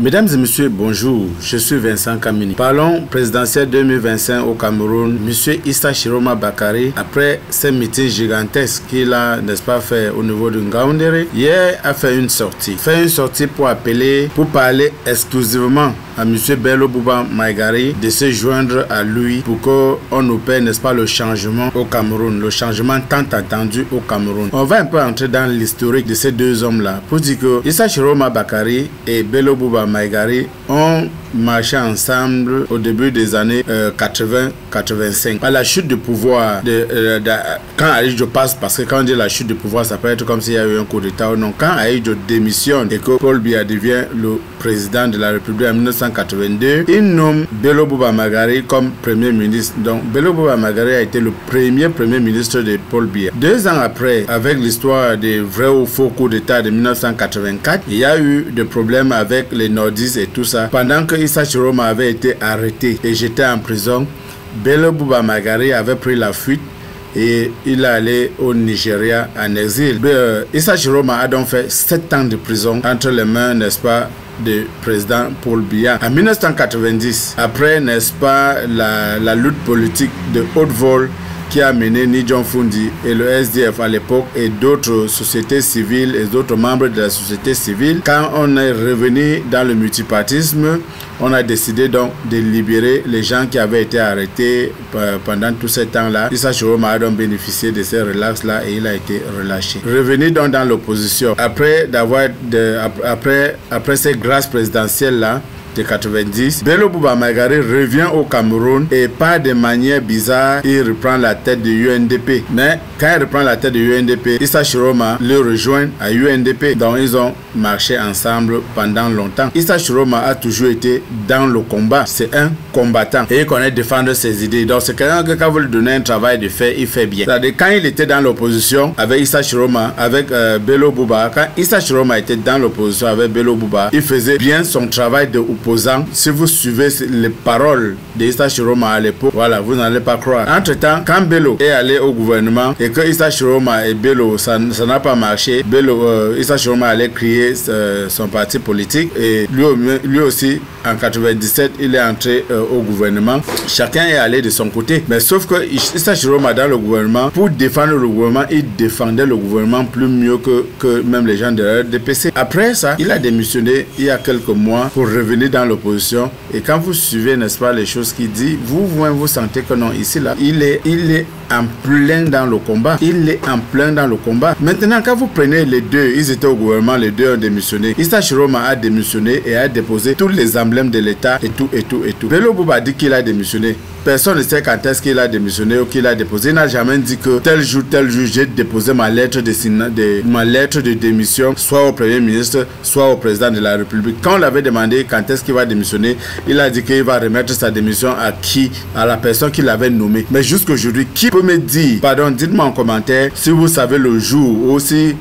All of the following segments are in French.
Mesdames et messieurs, bonjour, je suis Vincent Kamini. Parlons présidentiel 2025 au Cameroun. Monsieur Issa Chiroma Bakary, après ces meetings gigantesques qu'il a, n'est-ce pas, fait au niveau de Ngaoundéré, hier a fait une sortie. Pour parler exclusivement à monsieur Bello Bouba Maïgari de se joindre à lui pour qu'on opère, n'est-ce pas, le changement au Cameroun, le changement tant attendu au Cameroun. On va un peu entrer dans l'historique de ces deux hommes-là pour dire que Issa Chiroma Bakary et Bello Bouba Maïgari ont marché ensemble au début des années 80-85. À la chute du pouvoir, quand Aïdjo passe, parce que quand on dit la chute du pouvoir, ça peut être comme s'il y a eu un coup d'État ou non. Quand Aïdjo démissionne et que Paul Biya devient le président de la République en 1982, il nomme Bello Bouba Maïgari comme premier ministre. Donc Bello Bouba Maïgari a été le premier ministre de Paul Biya. 2 ans après, avec l'histoire des vrais ou faux coups d'État de 1984, il y a eu des problèmes avec les nordistes et tout ça. Pendant que Issa Chiroma avait été arrêté et j'étais en prison, Bello Bouba Maïgari avait pris la fuite et il est allé au Nigeria en exil. Issa Chiroma a donc fait 7 ans de prison entre les mains, n'est-ce pas, du président Paul Biya. En 1990, après, n'est-ce pas, la lutte politique de haute vol qui a mené Nidjon Fundi et le SDF à l'époque et d'autres sociétés civiles et d'autres membres de la société civile, quand on est revenu dans le multipartisme, on a décidé donc de libérer les gens qui avaient été arrêtés pendant tout ce temps-là. Issa Chiroma a donc bénéficié de ces relax-là et il a été relâché. Revenu donc dans l'opposition, après ces grâces présidentielles-là, de 90, Bello Bouba Maïgari revient au Cameroun et par de manière bizarre, il reprend la tête de UNDP. Mais quand il reprend la tête de UNDP, Issa Chiroma le rejoint à UNDP. Donc ils ont marché ensemble pendant longtemps. Issa Chiroma a toujours été dans le combat. C'est un combattant et il connaît défendre ses idées. Donc c'est quelqu'un que quand vous lui donnez un travail de faire, il fait bien. C'est-à-dire quand il était dans l'opposition avec Issa Chiroma, avec Bello Bouba, quand Issa Chiroma était dans l'opposition avec Bello Bouba, il faisait bien son travail de opposant. Si vous suivez les paroles d'Issa Chiroma à l'époque, voilà, vous n'allez pas croire. Entre-temps, quand Bello est allé au gouvernement et que Issa Chiroma et Bello, ça n'a pas marché, Issa Chiroma allait créer son parti politique et lui aussi, en 97, il est entré au gouvernement. Chacun est allé de son côté. Mais sauf que Issa Chiroma dans le gouvernement, pour défendre le gouvernement, il défendait le gouvernement plus mieux que même les gens de la RDPC. Après ça, il a démissionné il y a quelques mois pour revenir dans l'opposition. Et quand vous suivez, n'est-ce pas, les choses qu'il dit, vous sentez que non, ici, là, il est en plein dans le combat. Il est en plein dans le combat. Maintenant, quand vous prenez les deux, ils étaient au gouvernement, les deux ont démissionné. Issa Chiroma a démissionné et a déposé tous les emblèmes de l'État et tout. Bello Bouba dit qu'il a démissionné. Personne ne sait quand est-ce qu'il a démissionné ou qu'il a déposé. Il n'a jamais dit que tel jour, j'ai déposé ma lettre de démission, soit au Premier ministre, soit au président de la République. Quand on l'avait demandé quand est-ce qu'il va démissionner, il a dit qu'il va remettre sa démission à qui? À la personne qui l'avait nommé. Mais jusqu'aujourd'hui, qui peut me dire, pardon, dites-moi en commentaire si vous savez le jour ou si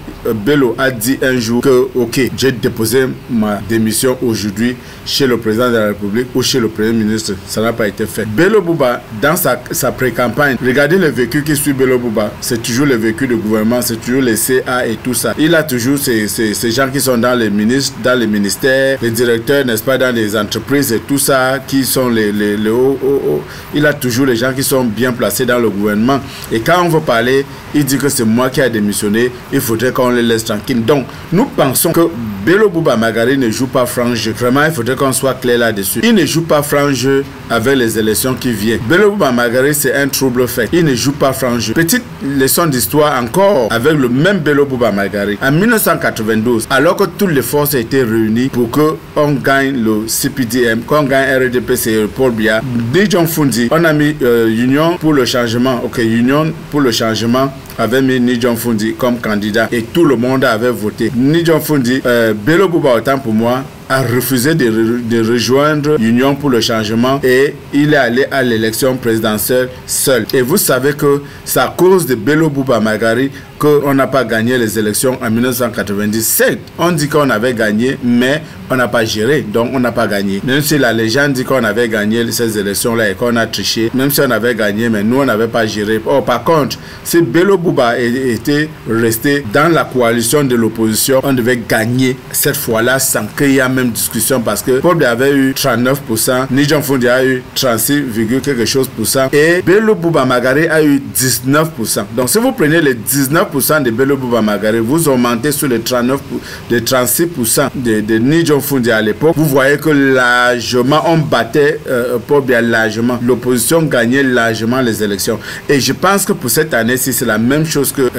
Bello a dit un jour que, ok, j'ai déposé ma démission aujourd'hui chez le président de la République ou chez le Premier ministre. Ça n'a pas été fait. Bello Bouba, dans sa pré-campagne, regardez le vécu qui suit Bello Bouba. C'est toujours le vécu du gouvernement, c'est toujours les CA et tout ça. Il a toujours ces gens qui sont dans les ministres, dans les ministères, les directeurs, n'est-ce pas, dans les entreprises et tout ça, qui sont les hauts. Il a toujours les gens qui sont bien placés dans le gouvernement. Et quand on veut parler, il dit que c'est moi qui a démissionné, il faudrait qu'on les laisse tranquilles. Donc, nous pensons que Bello Bouba Maïgari ne joue pas franc jeu. Vraiment, il faudrait qu'on soit clair là-dessus. Il ne joue pas franc jeu avec les élections qui viennent. Bello Bouba Maïgari, c'est un trouble fait. Il ne joue pas franc jeu. Petite leçon d'histoire encore avec le même Bello Bouba Maïgari. En 1992, alors que toutes les forces étaient réunies pour qu'on gagne le CPDM, qu'on gagne RDPC et Paul Biya, Nidjon Fundi, on a mis Union pour le changement. Ok, Union pour le changement avait mis Nidjon Fundi comme candidat et tout le monde avait voté. Nidjon Fundi, Bello Bouba, autant pour moi, a refusé de rejoindre Union pour le changement et il est allé à l'élection présidentielle seul. Et vous savez que c'est à cause de Bello Bouba Maïgari qu'on n'a pas gagné les élections en 1997. On dit qu'on avait gagné, mais on n'a pas géré, donc on n'a pas gagné. Même si la légende dit qu'on avait gagné ces élections-là et qu'on a triché, même si on avait gagné, mais nous on n'avait pas géré. Oh, par contre, si Bello Bouba était resté dans la coalition de l'opposition, on devait gagner cette fois-là sans qu'il y ait même même discussion parce que Paul avait eu 39%, Nijon Fundi a eu 36, quelque chose % et Bello Bouba Magari a eu 19%. Donc si vous prenez les 19% de Bello Bouba Magari, vous augmentez sur les 36% de Nijon Fundi à l'époque, vous voyez que largement on battait Paul Biya largement. L'opposition gagnait largement les élections. Et je pense que pour cette année-ci, c'est la même chose que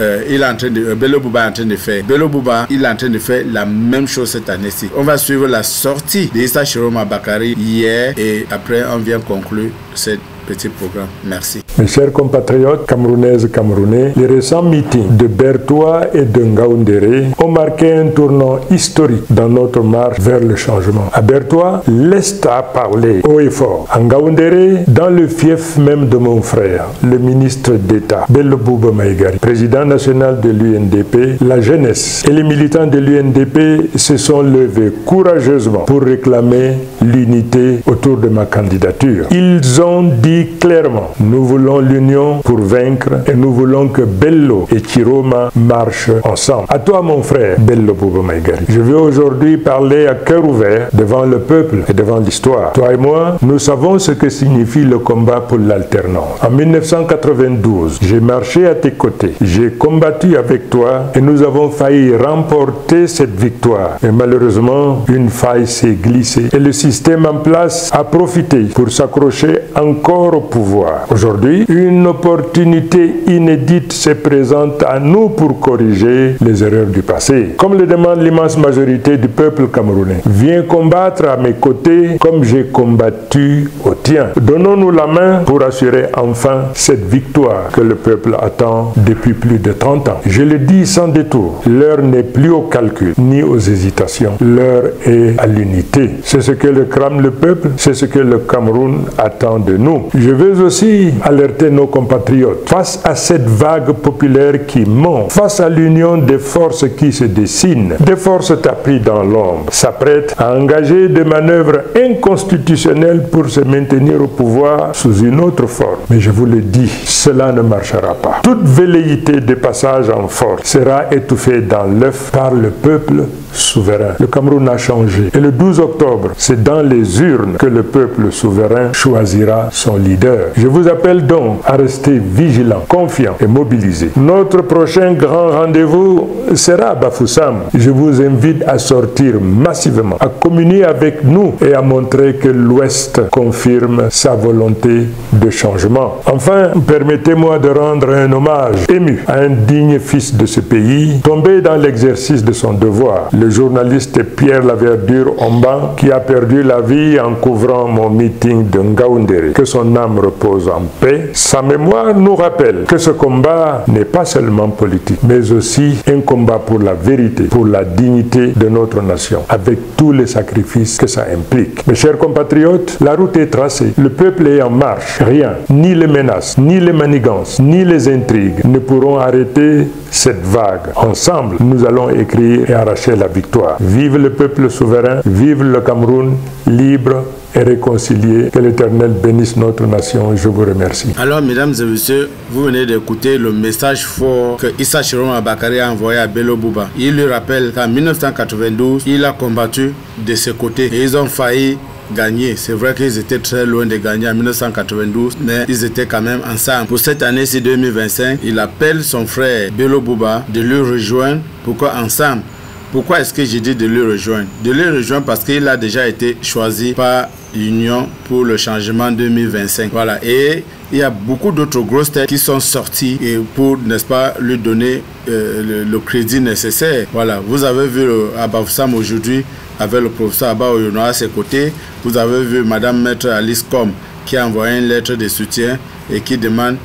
Bello Bouba est en train de faire. Bello Bouba, il est en train de faire la même chose cette année-ci. On va suivre la sortie d'Issa Chiroma Bakary hier et après on vient conclure cette petit programme. Merci. Mes chers compatriotes camerounaises et camerounais, les récents meetings de Bertoua et de Ngaoundéré ont marqué un tournant historique dans notre marche vers le changement. À Bertoua, l'Est a parlé haut et fort. À Ngaoundéré, dans le fief même de mon frère, le ministre d'État, Bello Bouba Maïgari, président national de l'UNDP, la jeunesse et les militants de l'UNDP se sont levés courageusement pour réclamer l'unité autour de ma candidature. Ils ont dit clairement, nous voulons l'union pour vaincre et nous voulons que Bello et Chiroma marchent ensemble. À toi mon frère, Bello Bouba Maïgari, je veux aujourd'hui parler à cœur ouvert devant le peuple et devant l'histoire. Toi et moi, nous savons ce que signifie le combat pour l'alternance. En 1992, j'ai marché à tes côtés, j'ai combattu avec toi et nous avons failli remporter cette victoire. Mais malheureusement, une faille s'est glissée et le système en place a profité pour s'accrocher encore au pouvoir. Aujourd'hui, une opportunité inédite se présente à nous pour corriger les erreurs du passé. Comme le demande l'immense majorité du peuple camerounais, viens combattre à mes côtés comme j'ai combattu au tien. Donnons-nous la main pour assurer enfin cette victoire que le peuple attend depuis plus de 30 ans. Je le dis sans détour, l'heure n'est plus au calcul ni aux hésitations. L'heure est à l'unité. C'est ce que réclame le peuple, c'est ce que le Cameroun attend de nous. Je veux aussi alerter nos compatriotes face à cette vague populaire qui monte, face à l'union des forces qui se dessinent, des forces tapies dans l'ombre, s'apprêtent à engager des manœuvres inconstitutionnelles pour se maintenir au pouvoir sous une autre forme. Mais je vous le dis, cela ne marchera pas. Toute velléité de passage en force sera étouffée dans l'œuf par le peuple souverain. Le Cameroun a changé. Et le 12 octobre, c'est dans les urnes que le peuple souverain choisira son leader. Je vous appelle donc à rester vigilants, confiants et mobilisés. Notre prochain grand rendez-vous sera à Bafoussam. Je vous invite à sortir massivement, à communier avec nous et à montrer que l'Ouest confirme sa volonté de changement. Enfin, permettez-moi de rendre un hommage ému à un digne fils de ce pays, tombé dans l'exercice de son devoir, le journaliste Pierre Laverdure Omban, qui a perdu la vie en couvrant mon meeting de Ngaoundéré. Que son âme repose en paix. Sa mémoire nous rappelle que ce combat n'est pas seulement politique, mais aussi un combat pour la vérité, pour la dignité de notre nation, avec tous les sacrifices que ça implique. Mes chers compatriotes, la route est tracée, le peuple est en marche. Rien, ni les menaces, ni les manigances, ni les intrigues ne pourront arrêter cette vague. Ensemble, nous allons écrire et arracher la victoire. Vive le peuple souverain, vive le Cameroun libre et réconcilié. Que l'Éternel bénisse notre nation. Je vous remercie. Alors, mesdames et messieurs, vous venez d'écouter le message fort que Issa Chiroma Bakary a envoyé à Bello Bouba. Il lui rappelle qu'en 1992, il a combattu de ses côtés et ils ont failli gagner. C'est vrai qu'ils étaient très loin de gagner en 1992, mais ils étaient quand même ensemble. Pour cette année-ci 2025, il appelle son frère Bello Bouba de lui rejoindre. Pourquoi ensemble? Pourquoi est-ce que j'ai dit de lui rejoindre? De lui rejoindre parce qu'il a déjà été choisi par l'Union pour le changement 2025. Voilà. Et il y a beaucoup d'autres grosses têtes qui sont sorties et pour, n'est-ce pas, lui donner le crédit nécessaire. Voilà. Vous avez vu à Bafoussam aujourd'hui avec le professeur Abba Oyono à ses côtés. Vous avez vu Madame Maître Alice Com qui a envoyé une lettre de soutien et qui demande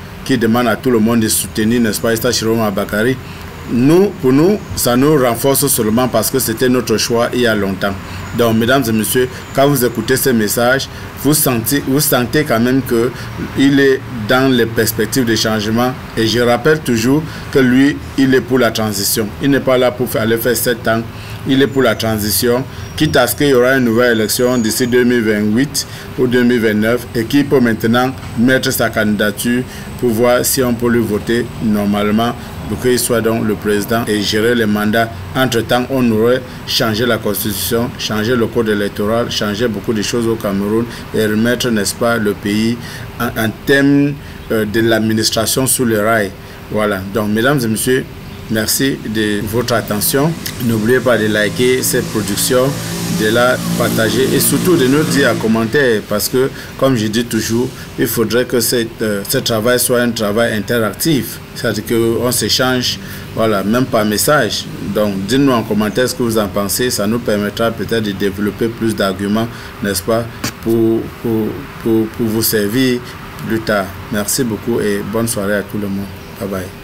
à tout le monde de soutenir, n'est-ce pas, Issa Chiroma Bakary. Pour nous, ça nous renforce seulement parce que c'était notre choix il y a longtemps. Donc, mesdames et messieurs, quand vous écoutez ce message, vous sentez quand même qu'il est dans les perspectives de changement. Et je rappelle toujours que lui, il est pour la transition. Il n'est pas là pour aller faire 7 ans. Il est pour la transition, quitte à ce qu'il y aura une nouvelle élection d'ici 2028 ou 2029 et qui peut maintenant mettre sa candidature pour voir si on peut lui voter normalement pour qu'il soit donc le président et gérer les mandats. Entre-temps, on aurait changé la constitution, changé le code électoral, changé beaucoup de choses au Cameroun et remettre, n'est-ce pas, le pays en termes de l'administration sous le rail. Voilà, donc mesdames et messieurs, merci de votre attention. N'oubliez pas de liker cette production, de la partager et surtout de nous dire en commentaire, parce que comme je dis toujours, il faudrait que ce travail soit un travail interactif, c'est-à-dire qu'on s'échange, voilà, même par message. Donc dites-nous en commentaire ce que vous en pensez, ça nous permettra peut-être de développer plus d'arguments, n'est-ce pas, pour vous servir plus tard. Merci beaucoup et bonne soirée à tout le monde. Bye bye.